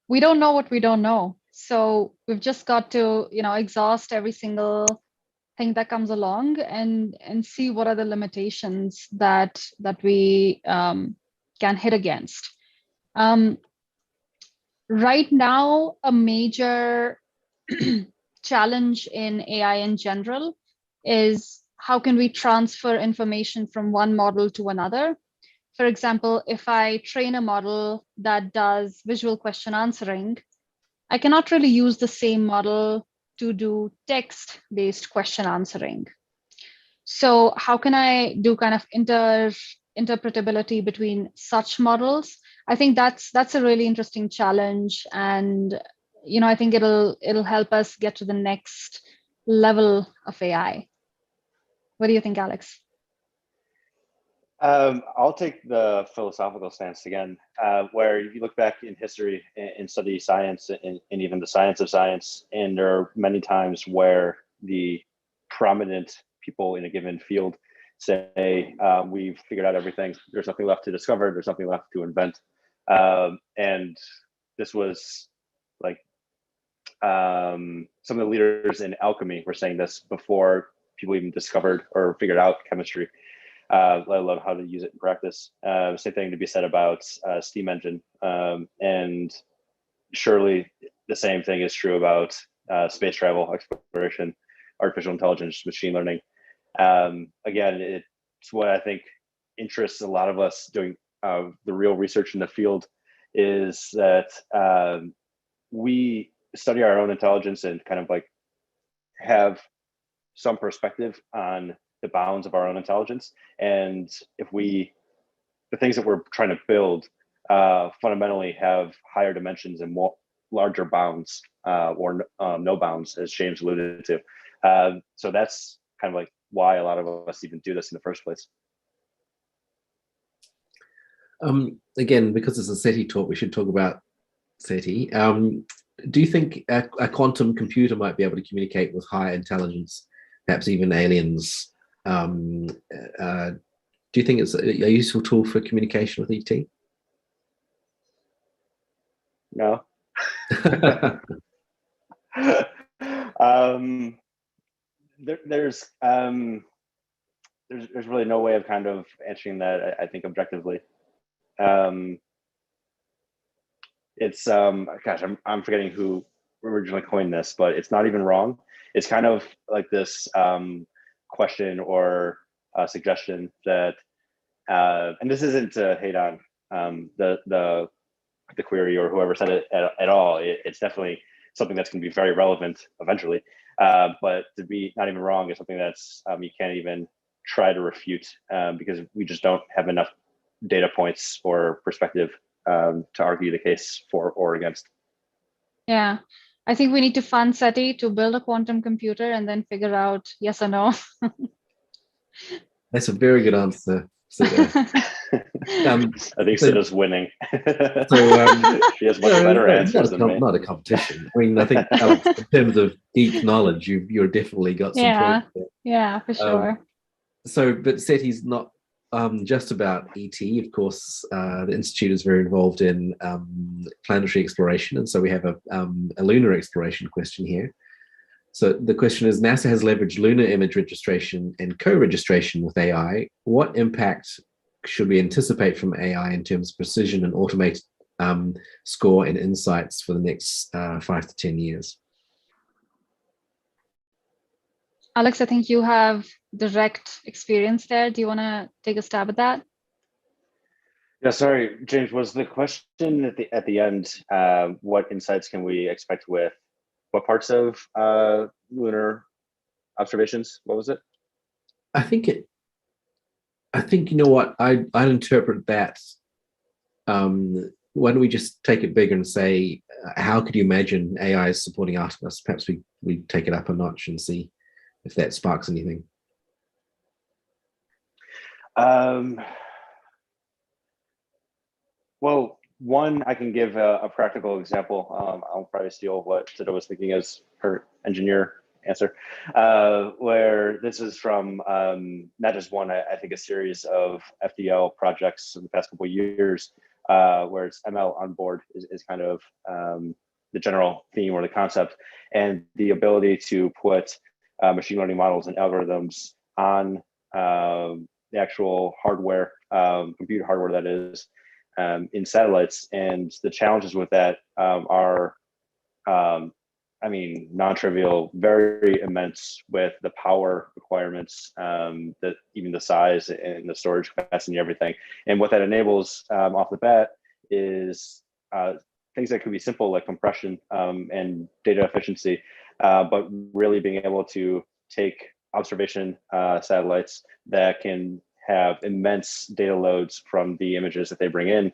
We don't know what we don't know. So we've just got to, exhaust every single thing that comes along and see what are the limitations that we can hit against. Right now, a major challenge in AI in general is how can we transfer information from one model to another? For example, if I train a model that does visual question answering, I cannot really use the same model to do text-based question answering. So how can I do kind of interpretability between such models? I think that's a really interesting challenge, and I think it'll help us get to the next level of AI. What do you think, Alex? I'll take the philosophical stance again, where if you look back in history and study science and even the science of science, and there are many times where the prominent people in a given field say, we've figured out everything, there's nothing left to discover, there's nothing left to invent. And this was like some of the leaders in alchemy were saying this before people even discovered or figured out chemistry. Let alone how to use it in practice. Same thing to be said about steam engine. And surely the same thing is true about space travel, exploration, artificial intelligence, machine learning. Again, it's what I think interests a lot of us doing the real research in the field, is that we study our own intelligence and kind of like have some perspective on the bounds of our own intelligence. And if the things that we're trying to build fundamentally have higher dimensions and more larger bounds or no bounds, as James alluded to. So that's kind of like why a lot of us even do this in the first place. Again, because it's a SETI talk, we should talk about SETI. Do you think a quantum computer might be able to communicate with higher intelligence, perhaps even aliens? Do you think it's a useful tool for communication with ET? No. There's really no way of kind of answering that, I think, objectively. it's gosh, I'm forgetting who originally coined this, but it's not even wrong. It's kind of like this question or suggestion that, and this isn't to hate on the query or whoever said it at all. It's definitely something that's going to be very relevant eventually. But to be not even wrong is something that's you can't even try to refute because we just don't have enough data points or perspective to argue the case for or against. Yeah, I think we need to fund SETI to build a quantum computer and then figure out yes or no. That's a very good answer, Siddha. I think Siddha's winning. So she has much better answers than me. Not a competition. I mean, I think Alex, in terms of geek knowledge, you're definitely got some points there. Yeah, for sure. But SETI's not just about ET. Of course, the Institute is very involved in planetary exploration. And so we have a lunar exploration question here. So the question is, NASA has leveraged lunar image registration and co-registration with AI. What impact should we anticipate from AI in terms of precision and automated score and insights for the next 5 to 10 years? Alex, I think you have direct experience there. Do you want to take a stab at that? Yeah, sorry, James, was the question at the end, what insights can we expect with what parts of lunar observations? What was it? I think you know what, I'd interpret that. Why don't we just take it bigger and say, how could you imagine AI is supporting Artemis? Perhaps we take it up a notch and see if that sparks anything. Well, one, I can give a practical example. I'll probably steal what Siddha was thinking as her engineer answer, where this is from not just one, I think a series of FDL projects in the past couple of years, where it's ML on board is kind of the general theme or the concept, and the ability to put machine learning models and algorithms on the actual hardware, computer hardware that is, in satellites. And the challenges with that are, I mean, non-trivial, very immense with the power requirements, that even the size and the storage capacity and everything. And what that enables off the bat is things that could be simple like compression and data efficiency, but really being able to take observation satellites that can have immense data loads from the images that they bring in,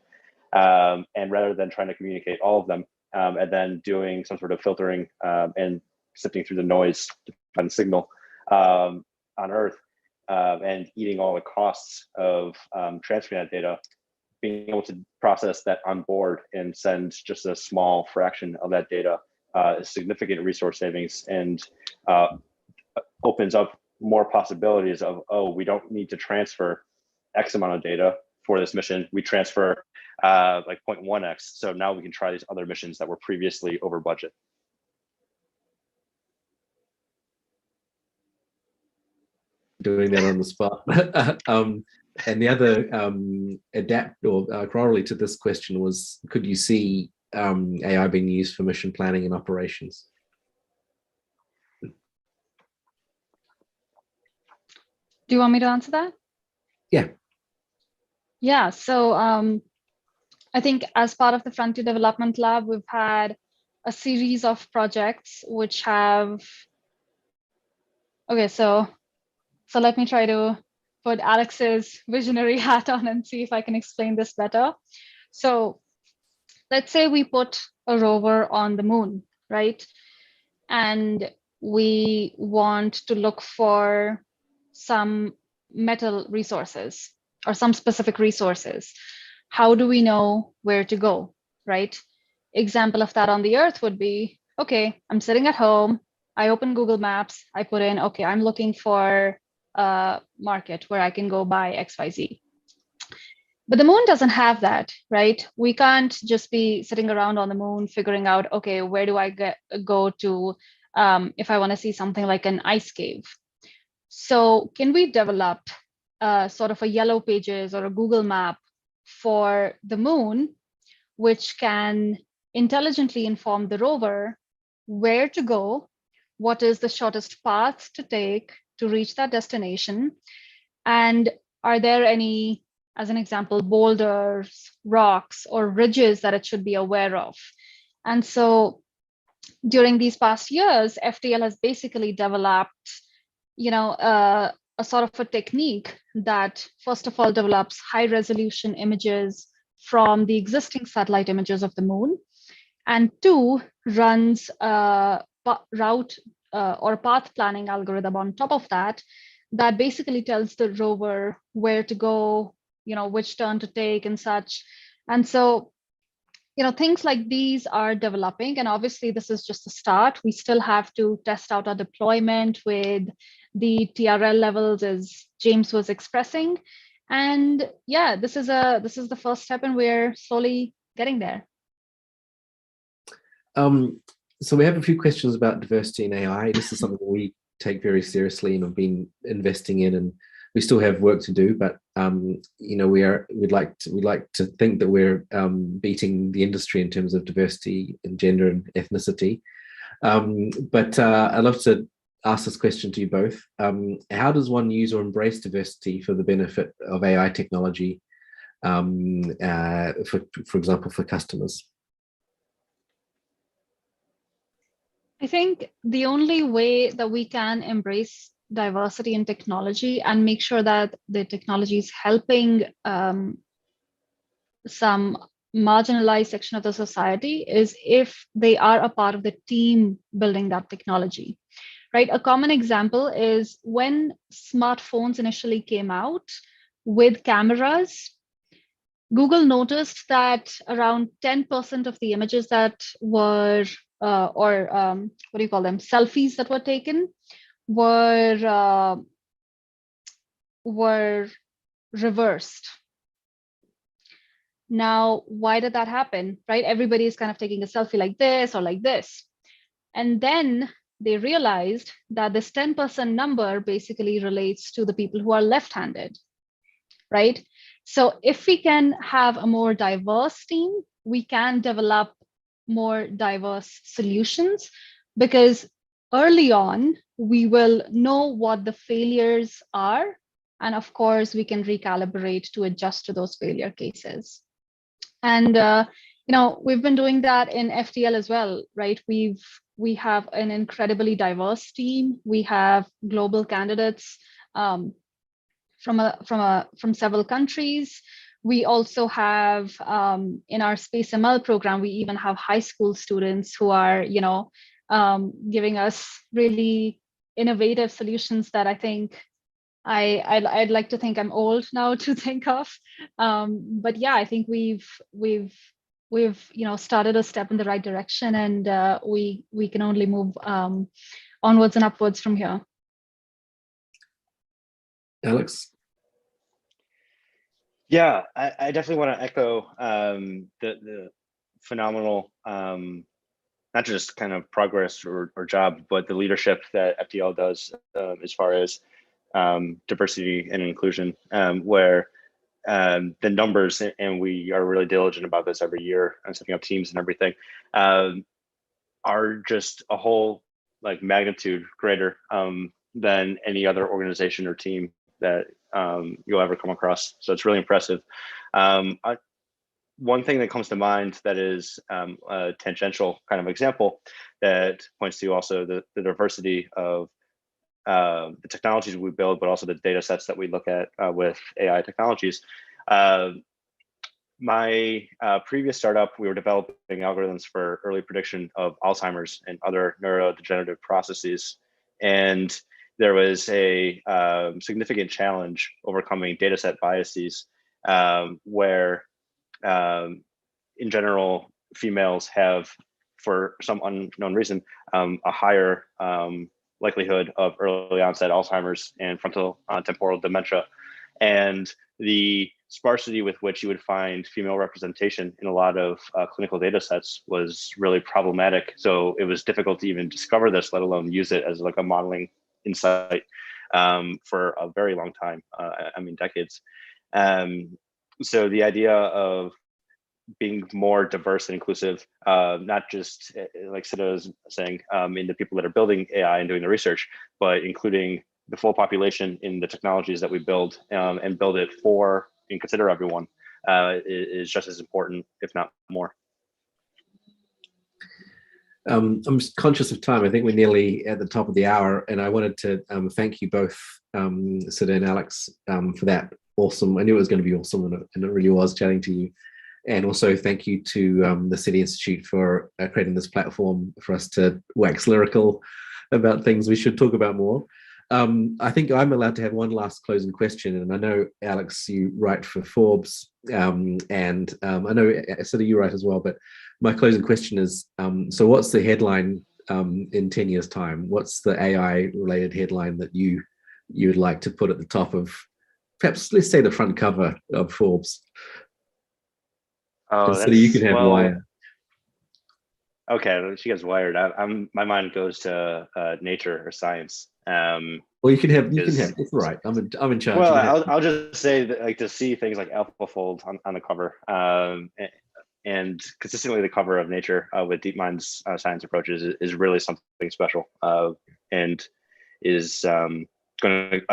and rather than trying to communicate all of them, and then doing some sort of filtering and sifting through the noise to find the signal on Earth, and eating all the costs of transferring that data, being able to process that on board and send just a small fraction of that data is significant resource savings, and opens up more possibilities of, oh, we don't need to transfer X amount of data for this mission. We transfer like 0.1x. So now we can try these other missions that were previously over budget. Doing that on the spot. And the other adapt or corollary to this question was, could you see AI being used for mission planning and operations? Do you want me to answer that? Yeah. Yeah, so I think as part of the Frontier Development Lab, we've had a series of projects which have, okay, so let me try to put Alex's visionary hat on and see if I can explain this better. So let's say we put a rover on the moon, right? And we want to look for some metal resources or some specific resources. How do we know where to go, right? Example of that on the Earth would be, okay, I'm sitting at home, I open Google Maps, I put in, okay, I'm looking for a market where I can go buy XYZ. But the moon doesn't have that, right? We can't just be sitting around on the moon figuring out, okay, where do I go to if I want to see something like an ice cave? So can we develop sort of a yellow pages or a Google map for the moon, which can intelligently inform the rover where to go, what is the shortest path to take to reach that destination, and are there any, as an example, boulders, rocks, or ridges that it should be aware of. And so during these past years, FTL has basically developed, a sort of a technique that, first of all, develops high resolution images from the existing satellite images of the moon, and two, runs a route or path planning algorithm on top of that, that basically tells the rover where to go, which turn to take and such. And so, things like these are developing, and obviously this is just the start. We still have to test out our deployment with the TRL levels, as James was expressing. And yeah, this is the first step, and we're slowly getting there. So we have a few questions about diversity in AI. This is something we take very seriously and have been investing in, and we still have work to do, but we'd like to think that we're beating the industry in terms of diversity in gender and ethnicity. But I'd love to ask this question to you both. How does one use or embrace diversity for the benefit of AI technology, for example, for customers? I think the only way that we can embrace diversity in technology and make sure that the technology is helping some marginalized section of the society is if they are a part of the team building that technology, right? A common example is when smartphones initially came out with cameras, Google noticed that around 10% of the images that were, selfies that were taken were reversed. Now, why did that happen, right? Everybody is kind of taking a selfie like this or like this. And then they realized that this 10% number basically relates to the people who are left-handed, right? So if we can have a more diverse team, we can develop more diverse solutions, because early on, we will know what the failures are. And of course, we can recalibrate to adjust to those failure cases. And, we've been doing that in FTL as well, right? We have an incredibly diverse team. We have global candidates from several countries. We also have, in our Space ML program, we even have high school students who are, giving us really innovative solutions that I think I'd like to think I'm old now to think of. But yeah, I think we've started a step in the right direction, and we can only move onwards and upwards from here. Alex? Yeah, I definitely want to echo the phenomenal, not just kind of progress or job, but the leadership that FTL does as far as diversity and inclusion, where the numbers, and we are really diligent about this every year and setting up teams and everything, are just a whole magnitude greater than any other organization or team that you'll ever come across. So it's really impressive. One thing that comes to mind that is a tangential kind of example that points to also the diversity of the technologies we build, but also the data sets that we look at with AI technologies. My previous startup, we were developing algorithms for early prediction of Alzheimer's and other neurodegenerative processes. And there was a significant challenge overcoming data set biases, where in general, females have, for some unknown reason, a higher likelihood of early onset Alzheimer's and frontal temporal dementia. And the sparsity with which you would find female representation in a lot of clinical data sets was really problematic. So it was difficult to even discover this, let alone use it as a modeling insight for a very long time, decades. So the idea of being more diverse and inclusive, not just like Siddha was saying, in the people that are building AI and doing the research, but including the full population in the technologies that we build, and build it for and consider everyone, is just as important, if not more. I'm just conscious of time. I think we're nearly at the top of the hour, and I wanted to thank you both, Siddha and Alex, for that awesome. I knew it was going to be awesome, and it really was chatting to you. And also thank you to the SETI Institute for creating this platform for us to wax lyrical about things we should talk about more. I think I'm allowed to have one last closing question, and I know, Alex, you write for Forbes, and I know, Siddha, you write as well, but my closing question is, so what's the headline in 10 years' time? What's the AI-related headline that you'd like to put at the top of, perhaps, let's say, the front cover of Forbes? Oh, so you can have Wire. Okay, she gets wired. My mind goes to nature or science. Well, you can have. It's all right. I'm in charge. Well, I'll just say that, like, to see things like AlphaFold on the cover, and consistently the cover of Nature with DeepMind's science approaches is really something special, and is a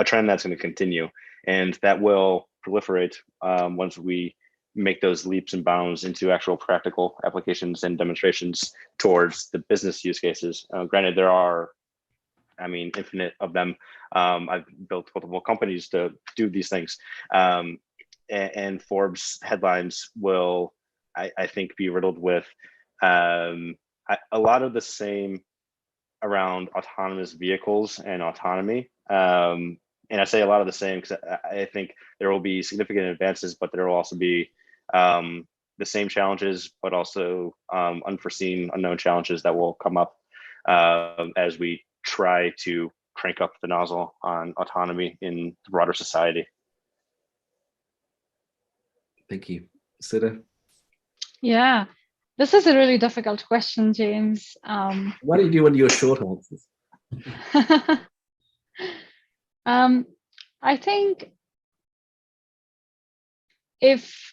trend that's going to continue, and that will proliferate once we make those leaps and bounds into actual practical applications and demonstrations towards the business use cases. Granted, there are, I mean, infinite of them. I've built multiple companies to do these things. And Forbes headlines will, I think, be riddled with a lot of the same around autonomous vehicles and autonomy. And I say a lot of the same because I think there will be significant advances, but there will also be the same challenges, but also unforeseen, unknown challenges that will come up as we try to crank up the nozzle on autonomy in the broader society. Thank you. Siddha? Yeah, this is a really difficult question, James. Why don't you do one of your short answers? I think if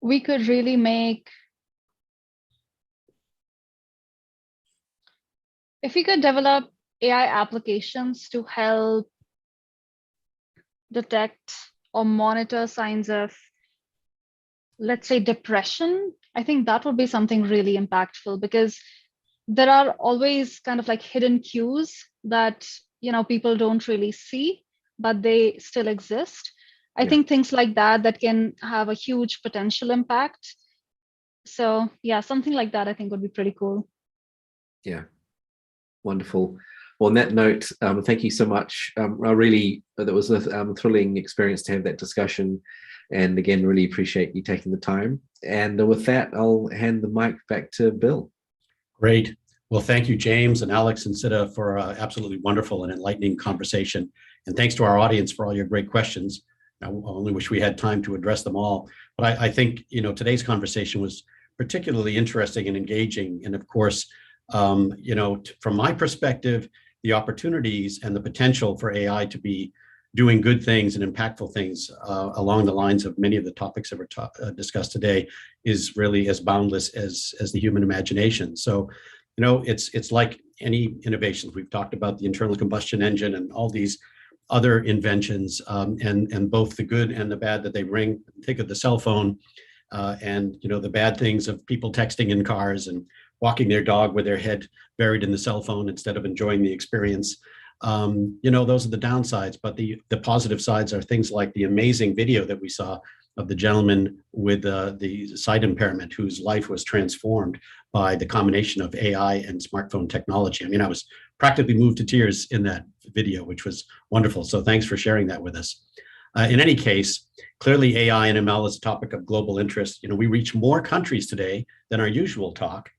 we could really if we could develop AI applications to help detect or monitor signs of, let's say, depression, I think that would be something really impactful, because there are always kind of like hidden cues that, people don't really see, but they still exist. I think things like that can have a huge potential impact. So yeah, something like that I think would be pretty cool. Yeah, wonderful. Well, on that note, thank you so much. That was a thrilling experience to have that discussion. And again, really appreciate you taking the time. And with that, I'll hand the mic back to Bill. Great. Well, thank you, James and Alex and Siddha, for absolutely wonderful and enlightening conversation. And thanks to our audience for all your great questions. I only wish we had time to address them all. But I think, today's conversation was particularly interesting and engaging. And of course, from my perspective, the opportunities and the potential for AI to be doing good things and impactful things along the lines of many of the topics that were discussed today is really as boundless as the human imagination. So, it's like any innovations. We've talked about the internal combustion engine and all these other inventions, and both the good and the bad that they bring. Think of the cell phone, and the bad things of people texting in cars and walking their dog with their head buried in the cell phone instead of enjoying the experience. Those are the downsides, but the positive sides are things like the amazing video that we saw of the gentleman with the sight impairment whose life was transformed by the combination of AI and smartphone technology. I mean, I was practically moved to tears in that video, which was wonderful. So thanks for sharing that with us. In any case, clearly AI and ML is a topic of global interest. We reach more countries today than our usual talk.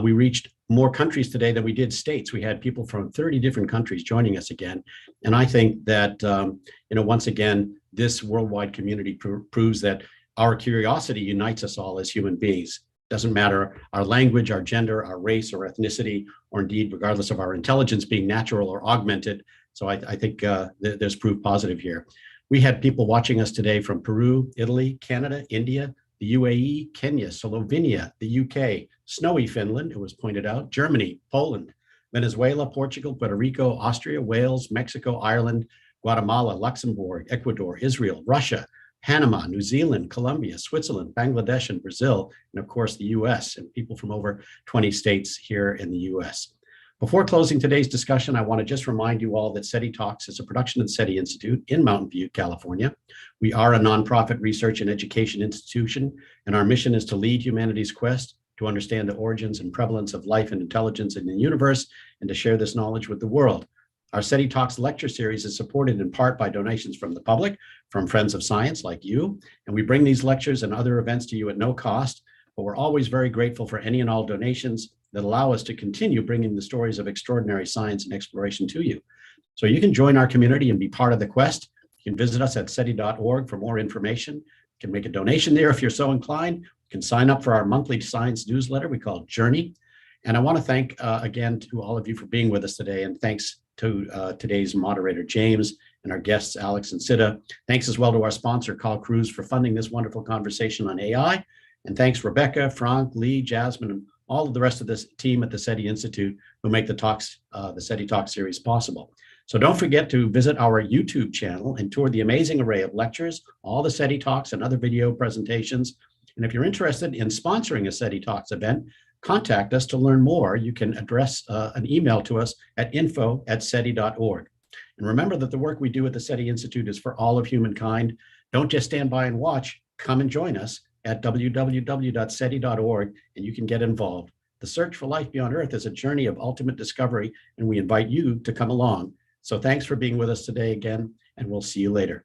We reached more countries today than we did states. We had people from 30 different countries joining us again. And I think that, once again, this worldwide community proves that our curiosity unites us all as human beings. Doesn't matter our language, our gender, our race, or ethnicity, or indeed, regardless of our intelligence being natural or augmented. So I think there's proof positive here. We had people watching us today from Peru, Italy, Canada, India, the UAE, Kenya, Slovenia, the UK, snowy Finland, it was pointed out, Germany, Poland, Venezuela, Portugal, Puerto Rico, Austria, Wales, Mexico, Ireland, Guatemala, Luxembourg, Ecuador, Israel, Russia, Panama, New Zealand, Colombia, Switzerland, Bangladesh, and Brazil, and of course the US, and people from over 20 states here in the US. Before closing today's discussion, I want to just remind you all that SETI Talks is a production of the SETI Institute in Mountain View, California. We are a nonprofit research and education institution, and our mission is to lead humanity's quest to understand the origins and prevalence of life and intelligence in the universe, and to share this knowledge with the world. Our SETI Talks lecture series is supported in part by donations from the public, from friends of science like you, and we bring these lectures and other events to you at no cost, but we're always very grateful for any and all donations that allow us to continue bringing the stories of extraordinary science and exploration to you. So you can join our community and be part of the quest. You can visit us at SETI.org for more information. You can make a donation there if you're so inclined. You can sign up for our monthly science newsletter we call Journey. And I want to thank again to all of you for being with us today. And thanks to today's moderator, James, and our guests, Alex and Siddha. Thanks as well to our sponsor, Cruz, for funding this wonderful conversation on AI. And thanks, Rebecca, Frank, Lee, Jasmine, and all of the rest of this team at the SETI Institute who make the talks, the SETI Talk series possible. So don't forget to visit our YouTube channel and tour the amazing array of lectures, all the SETI Talks and other video presentations. And if you're interested in sponsoring a SETI Talks event, contact us to learn more. You can address an email to us at info@seti.org. And remember that the work we do at the SETI Institute is for all of humankind. Don't just stand by and watch, come and join us at www.seti.org, and you can get involved. The search for life beyond Earth is a journey of ultimate discovery, and we invite you to come along. So thanks for being with us today again, and we'll see you later.